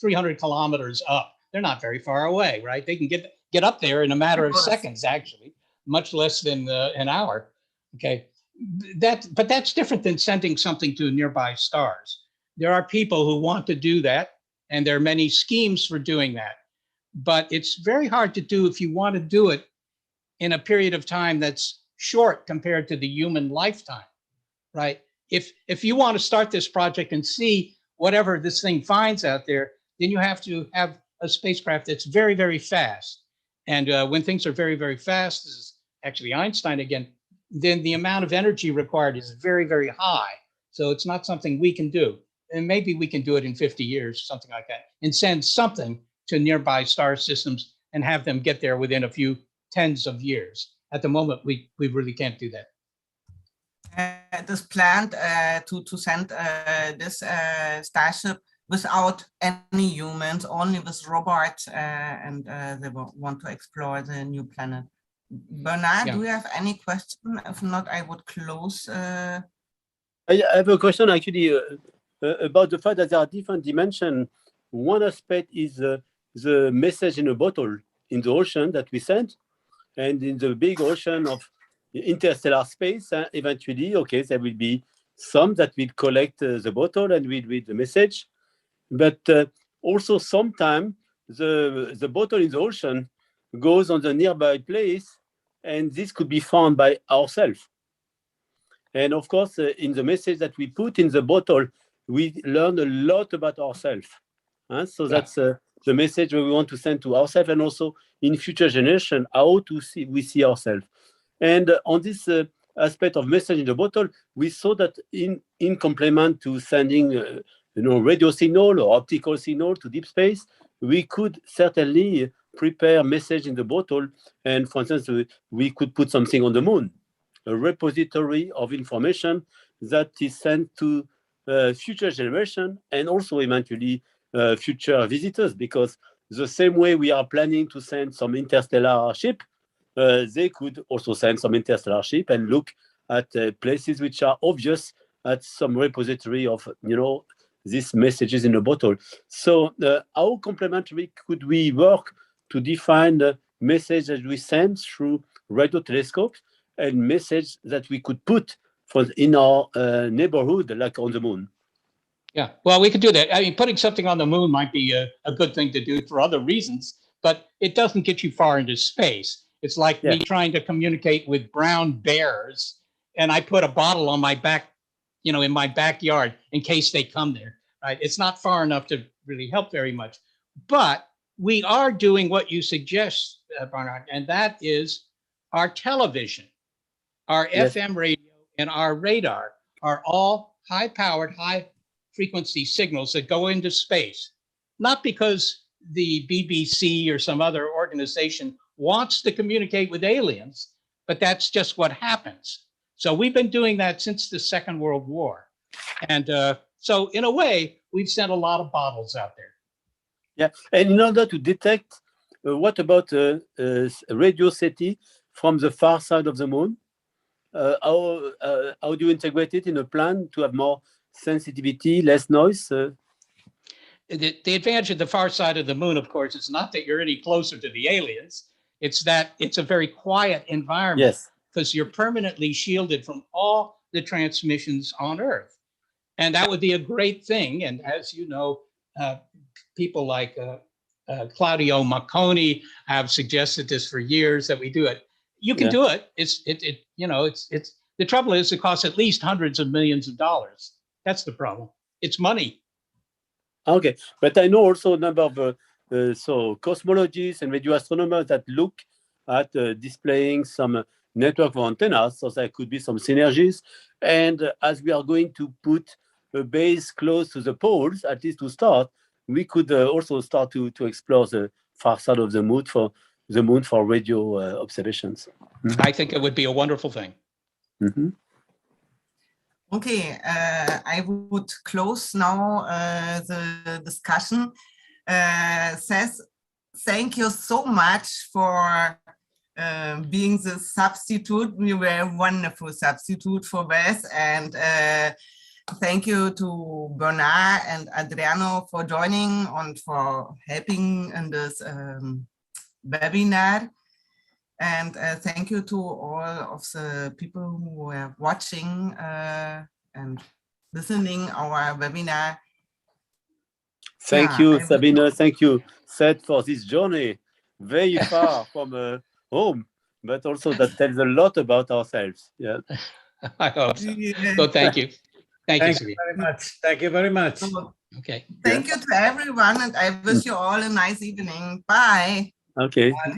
300 kilometers up. They're not very far away, right? They can get up there in a matter of seconds, actually, much less than an hour, okay? But that's different than sending something to nearby stars. There are people who want to do that, and there are many schemes for doing that. But it's very hard to do if you want to do it in a period of time that's short compared to the human lifetime, right? If you want to start this project and see whatever this thing finds out there, then you have to have a spacecraft that's very, very fast. And when things are very, very fast, this is actually Einstein again, then the amount of energy required is very, very high. So it's not something we can do. And maybe we can do it in 50 years, something like that, and send something to nearby star systems and have them get there within a few tens of years. At the moment, we really can't do that. It is planned to send this starship without any humans, only with robots, and they want to explore the new planet. Bernard, do you have any question? If not, I would close. I have a question actually about the fact that there are different dimensions. One aspect is the message in a bottle in the ocean that we send, and in the big ocean of interstellar space, eventually, okay, there will be some that will collect the bottle and will read the message. But also sometimes the bottle in the ocean goes on the nearby place, and this could be found by ourselves. And of course, in the message that we put in the bottle, we learn a lot about ourselves. So that's the message we want to send to ourselves, and also in future generation, how to we see ourselves. And on this aspect of message in the bottle, we saw that in complement to sending radio signal or optical signal to deep space, we could certainly prepare message in the bottle. And for instance, we could put something on the moon, a repository of information that is sent to future generation and also eventually future visitors, because the same way we are planning to send some interstellar ship, they could also send some interstellar ship and look at places which are obvious at some repository of these messages in a bottle. So how complementary could we work to define the message that we send through radio telescopes and message that we could put in our neighborhood, like on the moon? Yeah, well, we could do that. I mean, putting something on the moon might be a good thing to do for other reasons, but it doesn't get you far into space. It's like me trying to communicate with brown bears, and I put a bottle on my back, in my backyard in case they come there, right? It's not far enough to really help very much. But we are doing what you suggest, Bernard, and that is our television, our FM radio, and our radar are all high-powered, high-frequency signals that go into space, not because the BBC or some other organization wants to communicate with aliens, but that's just what happens. So we've been doing that since the Second World War. And so in a way, we've sent a lot of bottles out there. Yeah, and in order to detect, what about radio SETI from the far side of the moon? How do you integrate it in a plan to have more sensitivity, less noise? The advantage of the far side of the moon, of course, is not that you're any closer to the aliens. It's that it's a very quiet environment, because you're permanently shielded from all the transmissions on Earth. And that would be a great thing. And as you know, people like Claudio Macconi have suggested this for years, that we do it. You can do it. It's the trouble is it costs at least hundreds of millions of dollars. That's the problem. It's money. Okay, but I know also a number of cosmologists and radio astronomers that look at displaying some network of antennas, so there could be some synergies. And as we are going to put a base close to the poles, at least to start, we could also start to explore the far side of the moon for radio observations. I think it would be a wonderful thing. Mm-hmm. Okay, I would close now the discussion. Seth, thank you so much for being the substitute. You were a wonderful substitute for Beth, and thank you to Bernard and Adriano for joining and for helping in this webinar. And thank you to all of the people who were watching and listening our webinar. Thank you, Sabine. Thank you, Seth, for this journey very far from home, but also that tells a lot about ourselves. Yeah, I hope so. So thank you. Thank you very much. Thank you very much. Okay. Thank you to everyone, and I wish you all a nice evening. Bye. Okay. Bye.